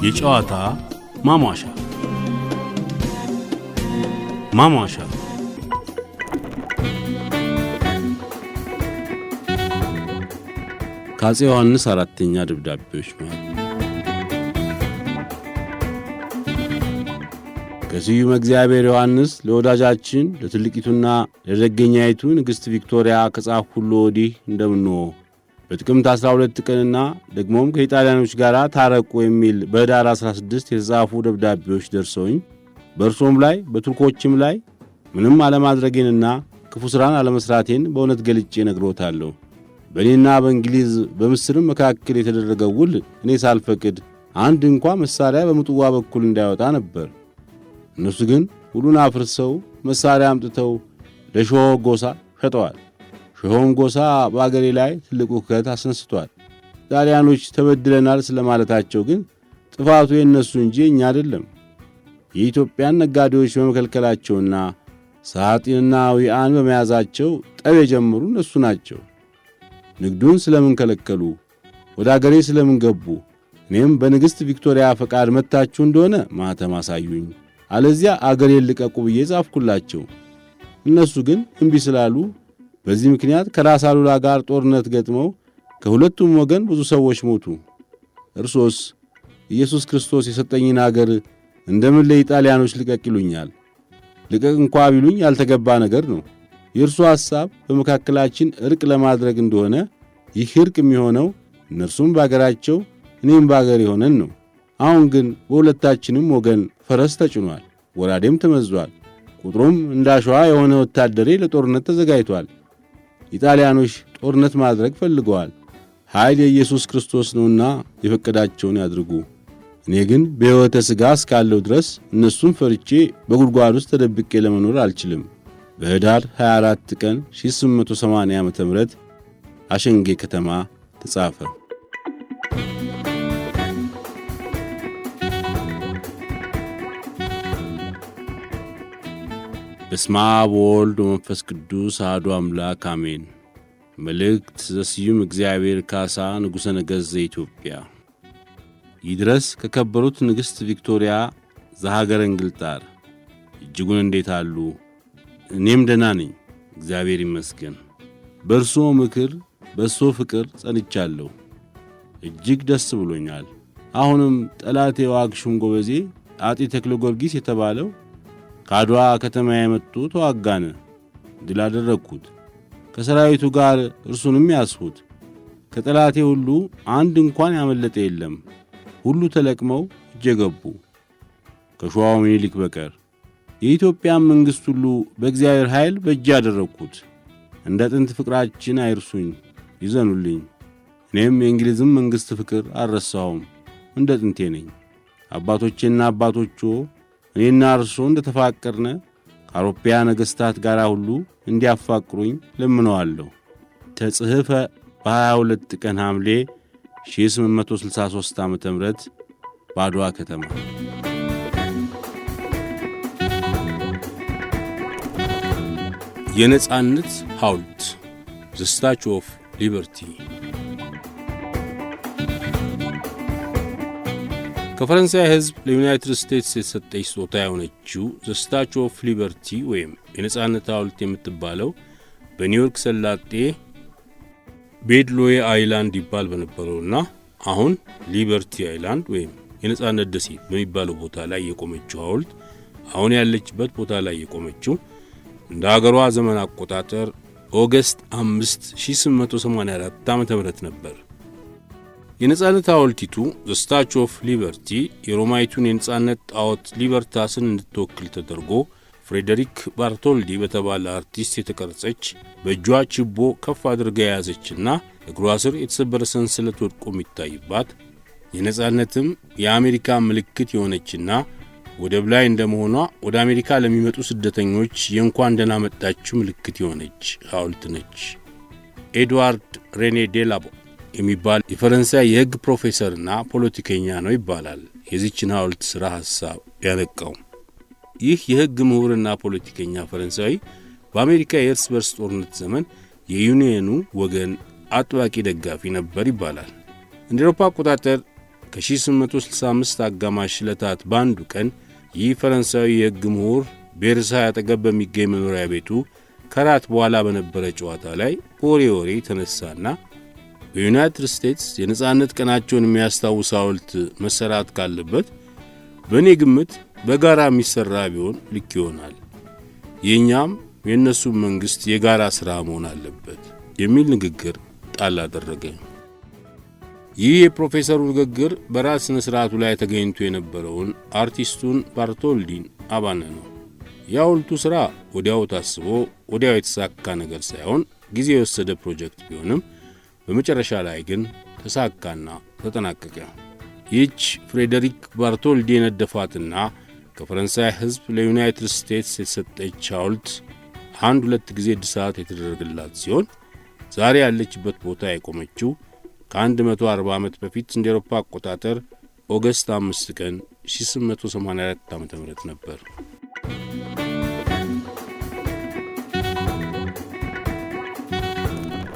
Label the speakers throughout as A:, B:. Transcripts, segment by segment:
A: የጨዋታ ማሟሻ ማሟሻ ከአፄ ዮሐንስ አራተኛ ደብዳቤዎች ማለት ከስዩም እግዚአብሔር ዮሐንስ ለወዳጃችን ለትልቂቱና ለደገኛይቱ ንግሥት ቪክቶሪያ ከጻፍ ሁሉ ወዲህ እንደምንሆ በጥቅምት 12 ቀንና ደግሞም ከኢጣሊያኖች ጋር ታረቁ የሚል በኅዳር 16 የተጻፉ ደብዳቤዎች ደርሰውኝ በእርሶም ላይ በቱርኮችም ላይ ምንም አለማድረጌንና ክፉ ሥራን አለመስራቴን በእውነት ገልጬ ነግሮታለሁ። በእኔና በእንግሊዝ በምስርም መካከል የተደረገው ውል እኔ ሳልፈቅድ አንድ እንኳ መሳሪያ በምጽዋ በኩል እንዳይወጣ ነበር። እነሱ ግን ሁሉን አፍርሰው መሳሪያ አምጥተው ለሾሆ ጎሳ ሸጠዋል። ሾሆም ጎሳ በአገሬ ላይ ትልቅ ውከት አስነስቷል። ጣሊያኖች ተበድለናል ስለማለታቸው ግን ጥፋቱ የእነሱ እንጂ እኛ አይደለም። የኢትዮጵያን ነጋዴዎች በመከልከላቸውና ሳጢንና ዊአን በመያዛቸው ጠብ የጀመሩ እነሱ ናቸው። ንግዱን ስለምን ከለከሉ? ወደ አገሬ ስለምን ገቡ? እኔም በንግሥት ቪክቶሪያ ፈቃድ መታችሁ እንደሆነ ማኅተም አሳዩኝ፣ አለዚያ አገሬን ልቀቁ ብዬ ጻፍኩላቸው። እነሱ ግን እምቢ ስላሉ በዚህ ምክንያት ከራስ አሉላ ጋር ጦርነት ገጥመው ከሁለቱም ወገን ብዙ ሰዎች ሞቱ። እርሶስ ኢየሱስ ክርስቶስ የሰጠኝን አገር እንደምን ለኢጣሊያኖች ልቀቅ ይሉኛል? ልቀቅ እንኳ ቢሉኝ ያልተገባ ነገር ነው። የእርሱ ሐሳብ በመካከላችን ዕርቅ ለማድረግ እንደሆነ ይህ ዕርቅ የሚሆነው እነርሱም በአገራቸው እኔም በአገር የሆነን ነው። አሁን ግን በሁለታችንም ወገን ፈረስ ተጭኗል፣ ወራዴም ተመዟል። ቁጥሩም እንዳሸዋ የሆነ ወታደሬ ለጦርነት ተዘጋጅቷል። ኢጣሊያኖች ጦርነት ማድረግ ፈልገዋል። ኃይል የኢየሱስ ክርስቶስ ነውና የፈቀዳቸውን ያድርጉ። እኔ ግን በሕይወተ ሥጋ እስካለሁ ድረስ እነሱን ፈርቼ በጉድጓድ ውስጥ ተደብቄ ለመኖር አልችልም። በኅዳር 24 ቀን 1880 ዓ.ም አሸንጌ ከተማ ተጻፈ። በስመ አብ ወወልድ ወመንፈስ ቅዱስ አሐዱ አምላክ አሜን። መልእክት ዘስዩም እግዚአብሔር ካሳ ንጉሠ ነገሥት ዘኢትዮጵያ ይድረስ ከከበሩት ንግሥት ቪክቶሪያ ዘሀገረ እንግልጣር። እጅጉን እንዴት አሉ? እኔም ደህና ነኝ፣ እግዚአብሔር ይመስገን። በእርሶ ምክር በእርሶ ፍቅር ጸንቻለሁ፣ እጅግ ደስ ብሎኛል። አሁንም ጠላቴ ዋግሹም ጎበዜ አጤ ተክለ ጊዮርጊስ የተባለው ከአድዋ ከተማ የመጡ ተዋጋነ፣ ድል አደረግኩት። ከሰራዊቱ ጋር እርሱንም ያስሁት። ከጠላቴ ሁሉ አንድ እንኳን ያመለጠ የለም፣ ሁሉ ተለቅመው እጄ ገቡ ከሸዋው ምኒልክ በቀር። የኢትዮጵያን መንግሥት ሁሉ በእግዚአብሔር ኃይል በእጅ ያደረግኩት። እንደ ጥንት ፍቅራችን አይርሱኝ፣ ይዘኑልኝ። እኔም የእንግሊዝም መንግሥት ፍቅር አልረሳሁም፣ እንደ ጥንቴ ነኝ። አባቶቼና አባቶቹ እኔና እርሶ እንደ ተፋቀርነ ከአውሮፓ ነገሥታት ጋር ሁሉ እንዲያፋቅሩኝ ለምነዋለሁ። ተጽሕፈ በ22 ቀን ሐምሌ 1863 ዓ.ም በአድዋ ከተማ። የነጻነት ሐውልት ዘ ስታቹ ኦፍ ሊበርቲ ከፈረንሳይ ሕዝብ ለዩናይትድ ስቴትስ የተሰጠች ስጦታ የሆነችው ዘ ስታቹ ኦፍ ሊበርቲ ወይም የነጻነት ሐውልት የምትባለው በኒውዮርክ ሰላጤ ቤድሎዌ አይላንድ ይባል በነበረውና አሁን ሊበርቲ አይላንድ ወይም የነጻነት ደሴት በሚባለው ቦታ ላይ የቆመችው ሐውልት አሁን ያለችበት ቦታ ላይ የቆመችው እንደ አገሯ ዘመን አቆጣጠር ኦገስት 5 1884 ዓ.ም ነበር። የነጻነት ሐውልቲቱ ዘ ስታቹ ኦፍ ሊበርቲ የሮማይቱን የነጻነት ጣዖት ሊበርታስን እንድትወክል ተደርጎ ፍሬዴሪክ ባርቶልዲ በተባለ አርቲስት የተቀረጸች በእጇ ችቦ ከፍ አድርጋ የያዘችና እግሯ ስር የተሰበረ ሰንሰለት ወድቆ የሚታይባት የነጻነትም የአሜሪካ ምልክት የሆነችና ወደብ ላይ እንደመሆኗ ወደ አሜሪካ ለሚመጡ ስደተኞች የእንኳን ደህና መጣችሁ ምልክት የሆነች ሐውልት ነች። ኤድዋርድ ሬኔ ዴላቦ የሚባል የፈረንሳይ የሕግ ፕሮፌሰርና ፖለቲከኛ ነው ይባላል የዚችን ሐውልት ሥራ ሐሳብ ያነቃው። ይህ የሕግ ምሁርና ፖለቲከኛ ፈረንሳዊ በአሜሪካ የእርስ በርስ ጦርነት ዘመን የዩኒየኑ ወገን አጥባቂ ደጋፊ ነበር ይባላል። እንደ አውሮፓ አቆጣጠር ከ1865 አጋማሽ ዕለታት በአንዱ ቀን ይህ ፈረንሳዊ የሕግ ምሁር ቤርሳይ አጠገብ በሚገኝ መኖሪያ ቤቱ ከራት በኋላ በነበረ ጨዋታ ላይ ወሬ ተነሳና በዩናይትድ ስቴትስ የነጻነት ቀናቸውን የሚያስታውስ ሐውልት መሰራት ካለበት በእኔ ግምት በጋራ የሚሰራ ቢሆን ልክ ይሆናል፣ የኛም የነሱም መንግስት የጋራ ሥራ መሆን አለበት የሚል ንግግር ጣል አደረገ። ይህ የፕሮፌሰሩ ንግግር በራስ ስነ ስርዓቱ ላይ ተገኝቶ የነበረውን አርቲስቱን ባርቶልዲን አባነነው። የሐውልቱ ሥራ ወዲያው ታስቦ ወዲያው የተሳካ ነገር ሳይሆን ጊዜ የወሰደ ፕሮጀክት ቢሆንም በመጨረሻ ላይ ግን ተሳካና ተጠናቀቀ። ይህች ፍሬዴሪክ ባርቶልዲ የነደፋትና ከፈረንሳይ ሕዝብ ለዩናይትድ ስቴትስ የተሰጠች ሐውልት 1-2 ጊዜ እድሳት የተደረገላት ሲሆን ዛሬ ያለችበት ቦታ የቆመችው ከ140 ዓመት በፊት እንደ አውሮፓ አቆጣጠር ኦገስት 5 ቀን 1884 ዓ.ም ነበር።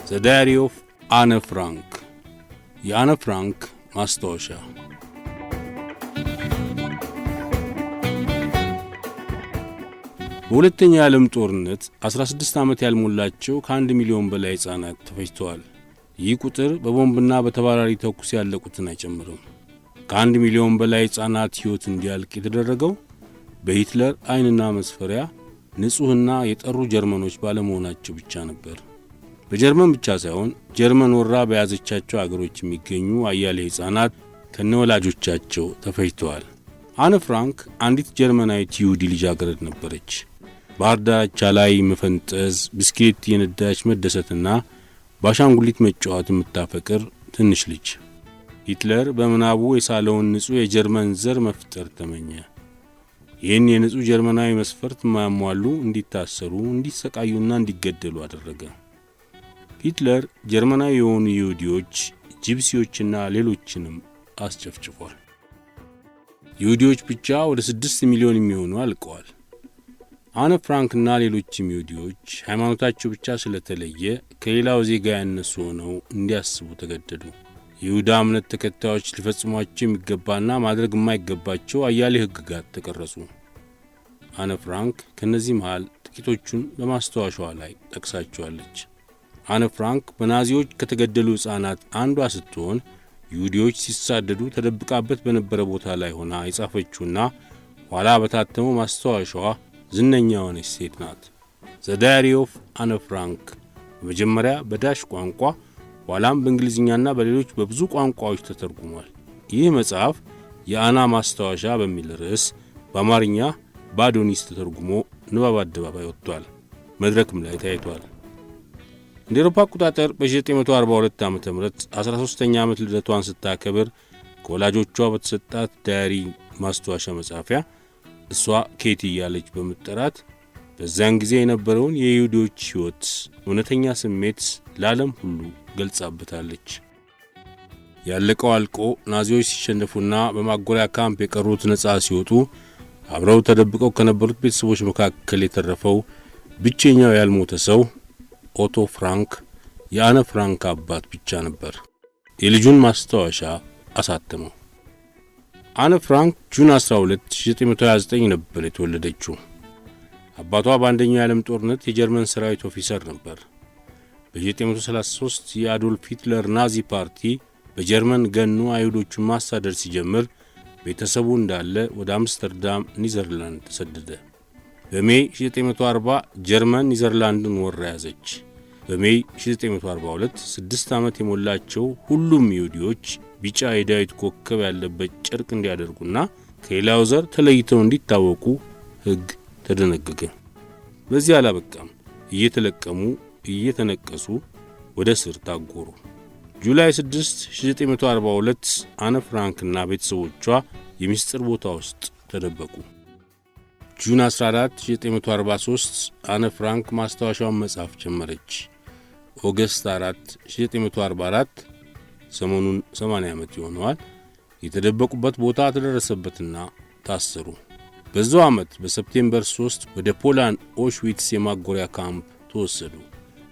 A: ዘ ዳይሪ ኦፍ አነ ፍራንክ፣ የአነ ፍራንክ ማስታወሻ። በሁለተኛው የዓለም ጦርነት 16 ዓመት ያልሞላቸው ከ1 ሚሊዮን በላይ ሕፃናት ተፈጅተዋል። ይህ ቁጥር በቦምብና በተባራሪ ተኩስ ያለቁትን አይጨምርም። ከ1 ሚሊዮን በላይ ሕፃናት ሕይወት እንዲያልቅ የተደረገው በሂትለር ዓይንና መስፈሪያ ንጹሕና የጠሩ ጀርመኖች ባለመሆናቸው ብቻ ነበር። በጀርመን ብቻ ሳይሆን ጀርመን ወራ በያዘቻቸው አገሮች የሚገኙ አያሌ ሕፃናት ከነወላጆቻቸው ተፈጅተዋል። አነ ፍራንክ አንዲት ጀርመናዊት ይሁዲ ልጃገረድ ነበረች። ባህር ዳርቻ ላይ መፈንጠዝ፣ ብስክሌት የነዳች መደሰትና በአሻንጉሊት መጫወት የምታፈቅር ትንሽ ልጅ። ሂትለር በምናቡ የሳለውን ንጹሕ የጀርመን ዘር መፍጠር ተመኘ። ይህን የንጹሕ ጀርመናዊ መስፈርት የማያሟሉ እንዲታሰሩ፣ እንዲሰቃዩና እንዲገደሉ አደረገ። ሂትለር ጀርመናዊ የሆኑ ይሁዲዎች፣ ጂፕሲዎችና ሌሎችንም አስጨፍጭፏል። ይሁዲዎች ብቻ ወደ 6 ሚሊዮን የሚሆኑ አልቀዋል። አነ ፍራንክና ሌሎችም ይሁዲዎች ሃይማኖታቸው ብቻ ስለተለየ ከሌላው ዜጋ ያነሱ ሆነው እንዲያስቡ ተገደዱ። የይሁዳ እምነት ተከታዮች ሊፈጽሟቸው የሚገባና ማድረግ የማይገባቸው አያሌ ሕግጋት ተቀረጹ። አነ ፍራንክ ከነዚህ መሃል ጥቂቶቹን በማስታወሻዋ ላይ ጠቅሳቸዋለች። አነ ፍራንክ በናዚዎች ከተገደሉ ሕፃናት አንዷ ስትሆን ይሁዲዎች ሲሳደዱ ተደብቃበት በነበረ ቦታ ላይ ሆና የጻፈችውና ኋላ በታተመው ማስታወሻዋ ዝነኛ የሆነች ሴት ናት። ዘ ዳይሪ ኦፍ አነ ፍራንክ በመጀመሪያ በዳሽ ቋንቋ ኋላም በእንግሊዝኛና በሌሎች በብዙ ቋንቋዎች ተተርጉሟል። ይህ መጽሐፍ የአና ማስታወሻ በሚል ርዕስ በአማርኛ በአዶኒስ ተተርጉሞ ንባብ አደባባይ ወጥቷል። መድረክም ላይ ታይቷል። እንደ አውሮፓ አቆጣጠር በ1942 ዓ.ም 13ኛ ዓመት ልደቷን ስታከብር ከወላጆቿ በተሰጣት ዳይሪ ማስታወሻ መጻፊያ እሷ ኬቲ እያለች በመጠራት በዛን ጊዜ የነበረውን የይሁዲዎች ሕይወት እውነተኛ ስሜት ለዓለም ሁሉ ገልጻበታለች። ያለቀው አልቆ ናዚዎች ሲሸነፉና በማጎሪያ ካምፕ የቀሩት ነጻ ሲወጡ አብረው ተደብቀው ከነበሩት ቤተሰቦች መካከል የተረፈው ብቸኛው ያልሞተ ሰው ኦቶ ፍራንክ የአነ ፍራንክ አባት ብቻ ነበር። የልጁን ማስታወሻ አሳተመው። አነ ፍራንክ ጁን 12 1929 ነበር የተወለደችው። አባቷ በአንደኛው የዓለም ጦርነት የጀርመን ሰራዊት ኦፊሰር ነበር። በ1933 የአዶልፍ ሂትለር ናዚ ፓርቲ በጀርመን ገኑ አይሁዶቹን ማሳደድ ሲጀምር ቤተሰቡ እንዳለ ወደ አምስተርዳም ኒዘርላንድ ተሰደደ። በሜይ 1940 ጀርመን ኒዘርላንድን ወራ ያዘች። በሜይ 1942 6 ዓመት የሞላቸው ሁሉም ይሁዲዎች ቢጫ የዳዊት ኮከብ ያለበት ጨርቅ እንዲያደርጉና ከሌላው ዘር ተለይተው እንዲታወቁ ሕግ ተደነገገ። በዚህ አላበቃም። እየተለቀሙ እየተነቀሱ ወደ ስር ታጎሩ። ጁላይ 6 1942 አነ ፍራንክና ቤተሰቦቿ የሚስጥር ቦታ ውስጥ ተደበቁ። ጁን 14 1943 አነ ፍራንክ ማስታወሻውን መጻፍ ጀመረች። ኦገስት 4 1944 ሰሞኑን 80 ዓመት ይሆነዋል የተደበቁበት ቦታ ተደረሰበትና ታሰሩ። በዛው ዓመት በሰፕቴምበር 3 ወደ ፖላንድ ኦሽዊትስ የማጎሪያ ካምፕ ተወሰዱ።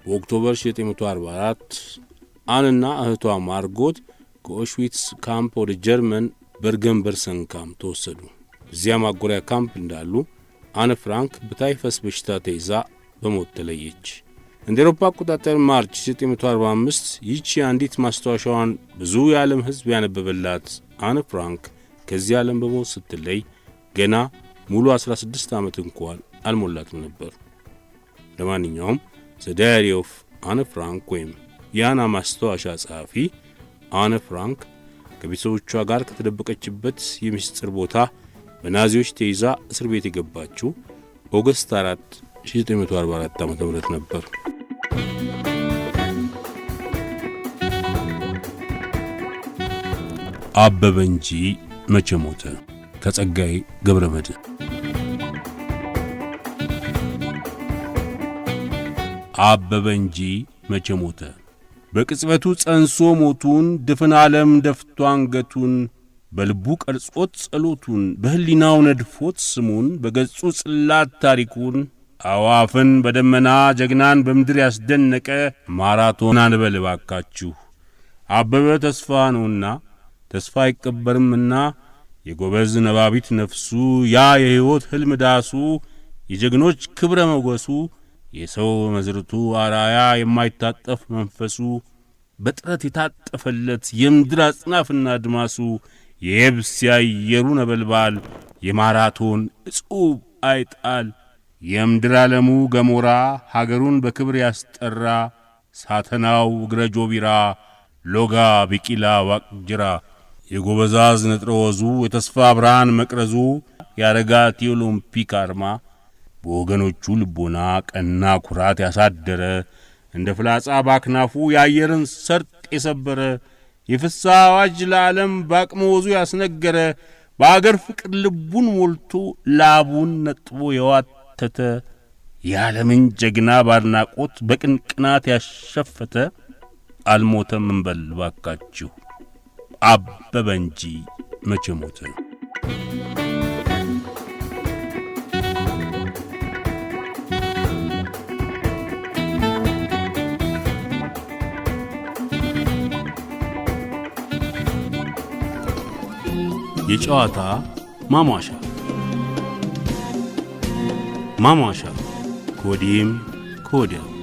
A: በኦክቶበር 1944 አንና እህቷ ማርጎት ከኦሽዊትስ ካምፕ ወደ ጀርመን በርገን በርሰን ካምፕ ተወሰዱ። እዚያ ማጎሪያ ካምፕ እንዳሉ አነ ፍራንክ በታይፈስ በሽታ ተይዛ በሞት ተለየች። እንደ አውሮፓ አቆጣጠር ማርች 1945 ይህች አንዲት ማስታወሻዋን ብዙ የዓለም ሕዝብ ያነበበላት አነ ፍራንክ ከዚህ ዓለም በሞት ስትለይ ገና ሙሉ 16 ዓመት እንኳን አልሞላትም ነበር። ለማንኛውም ዘ ዳይሪ ኦፍ አነ ፍራንክ ወይም የአና ማስታወሻ ጸሐፊ አነ ፍራንክ ከቤተሰቦቿ ጋር ከተደበቀችበት የምስጢር ቦታ በናዚዎች ተይዛ እስር ቤት የገባችው ኦገስት 4 1944 ዓ.ም ነበር። አበበ እንጂ መቼ ሞተ ከጸጋዬ ገብረመድኅን። አበበ እንጂ መቼ ሞተ በቅጽበቱ ጸንሶ ሞቱን ድፍን ዓለም ደፍቶ አንገቱን በልቡ ቀርጾት ጸሎቱን በህሊናው ነድፎት ስሙን በገጹ ጽላት ታሪኩን አዋፍን በደመና ጀግናን በምድር ያስደነቀ ማራቶን አንበል ባካችሁ። አበበ ተስፋ ነውና ተስፋ አይቀበርምና የጎበዝ ነባቢት ነፍሱ ያ የሕይወት ህልም ዳሱ የጀግኖች ክብረ መጎሱ የሰው መዝርቱ አራያ የማይታጠፍ መንፈሱ በጥረት የታጠፈለት የምድር አጽናፍና አድማሱ የየብስ ያየሩ ነበልባል የማራቶን እጹብ አይጣል የምድር ዓለሙ ገሞራ ሀገሩን በክብር ያስጠራ ሳተናው እግረ ጆቢራ ሎጋ ቢቂላ ዋቅጅራ የጎበዛዝ ነጥረወዙ የተስፋ ብርሃን መቅረዙ ያረጋት የኦሎምፒክ አርማ በወገኖቹ ልቦና ቀና ኩራት ያሳደረ እንደ ፍላጻ ባክናፉ ያየርን ሰርጥ የሰበረ የፍሳ አዋጅ ለዓለም ባቅመወዙ ያስነገረ በአገር ፍቅር ልቡን ሞልቶ ላቡን ነጥቦ የዋተተ የዓለምን ጀግና ባድናቆት በቅንቅናት ያሸፈተ አልሞተም እንበል ባካችሁ። አበበ እንጂ መቼ ሞተ። የጨዋታ ማሟሻ ከወዲህም ከወዲያም